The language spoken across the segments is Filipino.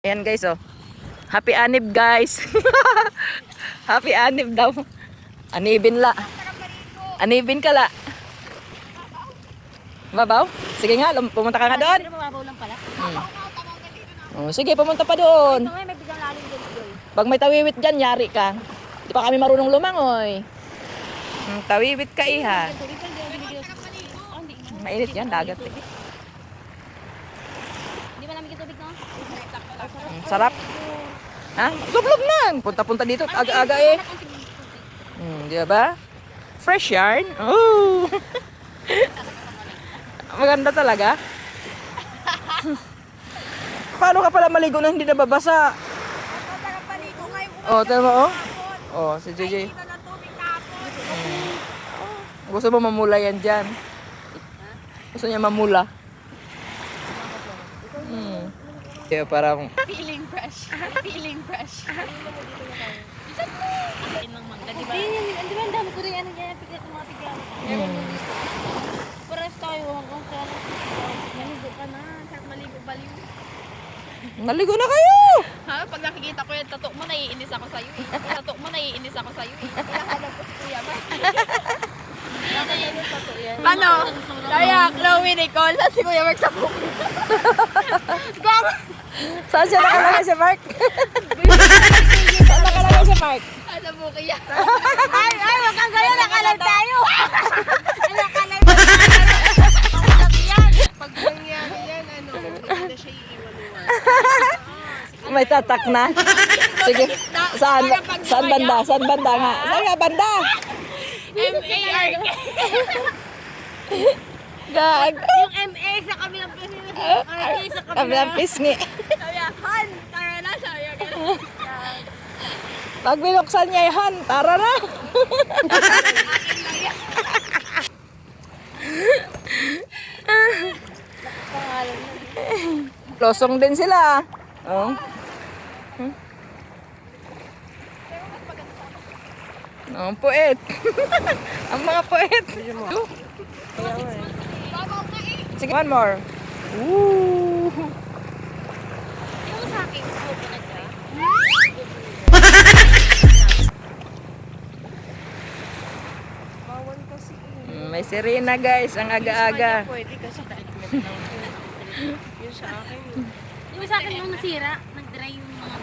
Ayan guys, oh. Happy anib guys. Happy anib daw. Anibin la. Anibin ka la. Babaw? Sige nga, pumunta ka nga doon. Pero mababaw lang pala. Oh, sige, pumunta pa doon. Ito nga, may biglang lalim din si Joy. Pag may tawiwit dyan, yari ka. Di pa kami marunong lumangoy. Tawiwit ka iha. Mainit yan, dagat. Hindi ba namin tubig, no? Sarap. Ha? Lublog na. Punta-punta dito. Aga-aga eh. Di ba? Fresh yarn. Oh. Maganda talaga. Paano ka pala maligo na hindi nababasa? Oh, tama mo oh. Oh, si JJ. Gusto mo mamula yan dyan? Gusto niya mamula? Kaya parang Feeling fresh. Feeling fresh. Inang mangga, di ba? Di ba ang dami ko rin ano dyan, pigat ng mga pigat. Pares tayo hanggang sa maligo ka na, kahit maligo baliw. naligo na kayo! Ha? Pag nakikita ko yung tato mo, naiinis ako sa'yo eh. Tato mo, naiinis ako sa'yo eh. Hinahanap ko si Kuya ba? Ano? Kaya, Chloe, Nicole, sa si Kuya Mark sa buko. Saan siya nakalagay si Mark? Saan nakalagay si Mark? Sa buko yan. Ay, wag kang gano'n, nakalay tayo. Nakalay tayo. Pag nangyari yan, ano, hindi na siya iiwan-iwan. May tatak na. Sige. Saan banda? Saan banda nga? Saan nga banda? M-A-R-K. Gag. Yung M-A sa kabilang pisngi. R-K sa Kabilang pisngi. Han, tara na siya. Pag binuksan niya yan, tara na. Losong din sila. Oh. Ang poet. Ang mga poet. Sige, one more. Woo. Yung sa akin, ako na dyan. Bawal kasi. May sirena guys, ang aga-aga. Pwede kasi yung sa akin. Yung sa akin yung nasira, nag-dry yung mga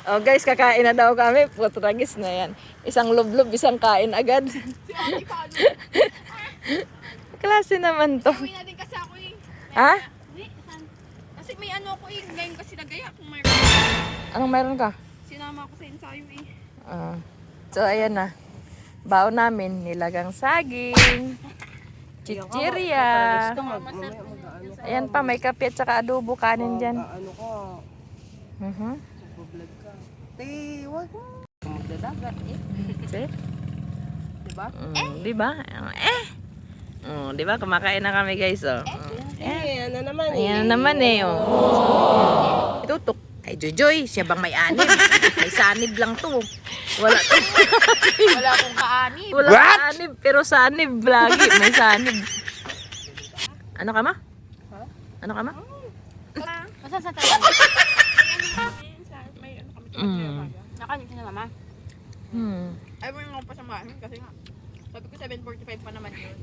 Oh guys, kakain na daw kami. Putragis na yan. Isang lublob, isang kain agad. Klase naman to. Uwi na din kasi ako eh. Ha? Kasi may ano ako eh. Ngayon kasi nagaya kung may Anong meron ka? sinama ako sa ensayo eh. So ayan na. Bao namin, nilagang saging. Chichirya. Ayan pa, may kape at saka adobo kanin dyan. Ano ka? Vlog ka. Wag mo. Magdadagat eh. See? Diba? Diba? Diba? Kumakain na kami guys. Oh. Ano naman eh. Ayan naman eh. Oh. Itutok. Ay, Jojoy, siya bang may anib? May sanib lang to. Wala to. Wala akong kaanib. Wala sanib, pero sanib lagi. May sanib. Ano ka ma? Ano ka ma? Masa sa tayo? Nakanin na mama. Ay mo yung pasamahin kasi nga. Sabi ko 7:45 pa naman yun.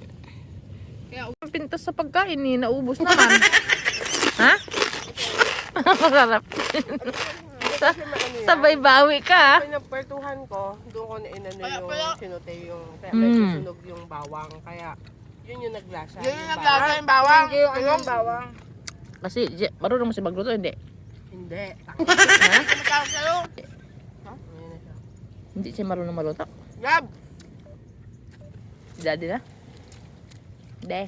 Kaya Pintas sa pagkain eh, naubos naman. Ha? Masarap. Sabay bawi ka. Pag nagpertuhan ko, doon ko na inano yung sinute yung, kaya susunog yung bawang. Kaya yun yung naglasa. yun yung naglaga yung bawang. Yung bawang. Kasi, marunong mo si magluto, hindi? Hindi. Ha? Tumatawag sa'yo. Hindi siya marunong maluto. Gab! Si daddy na? Hindi.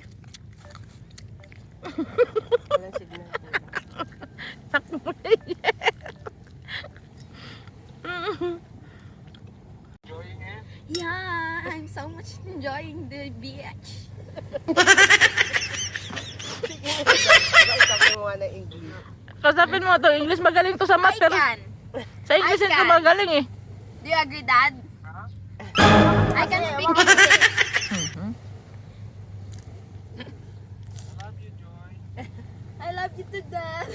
Walang signal. Takbo na Yeah, I'm so much enjoying the beach. Sabi mo nga na English. Kasapin mo to, English magaling to sa math, pero sa English I ito can. magaling eh. Do you agree, Dad? I can speak English. I love you to death.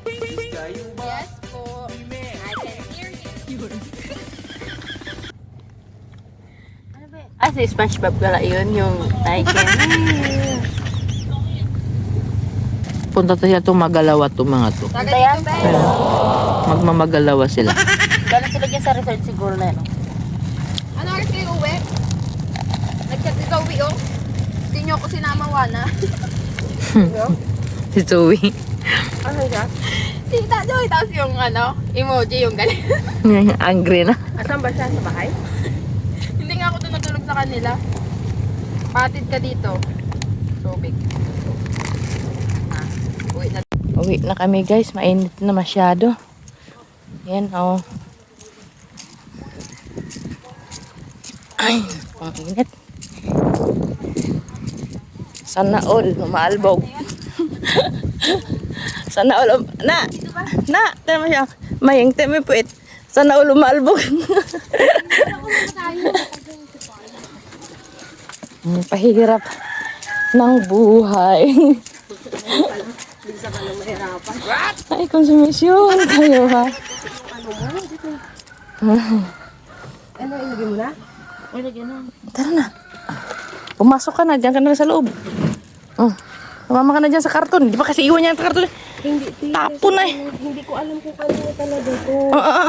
Yes po. I can hear you. Ano ba? Ah, si SpongeBob pala yun, yung I can hear. Punta tayo itong magalawa itong mga to. Taga dito, Ben. Magmamagalawa sila. Galing sila dyan sa resort siguro na yun. Ano oras kayo uwi? Nag-chat ikaw uwi, oh. Hindi nyo ako sinama, Wana. Si Zoe. Ano siya? Tita Joy, tapos yung ano, emoji yung galing. Angry na. Asan ba siya? Sa bahay? Hindi nga ako tumutulog sa kanila. Patid ka dito. Tubig. Ah, uwi na. Uwi na kami guys. Mainit na masyado. Yan oh. Ay, ang init. Sana all umaalbog. Sana all na, tama siya. Mayeng teme puit. Sana all umaalbog. Pahirap ng buhay. Ay, konsumisyon kayo ha. Ano, ilagay mo na? Tara na. Pumasok ka na, diyan ka na sa loob. Oh. Tumama ka na dyan sa karton. Di ba kasi iwan niya ang karton? Hindi, Tapon na eh. hindi ko alam kung kanino talaga ito. Oo.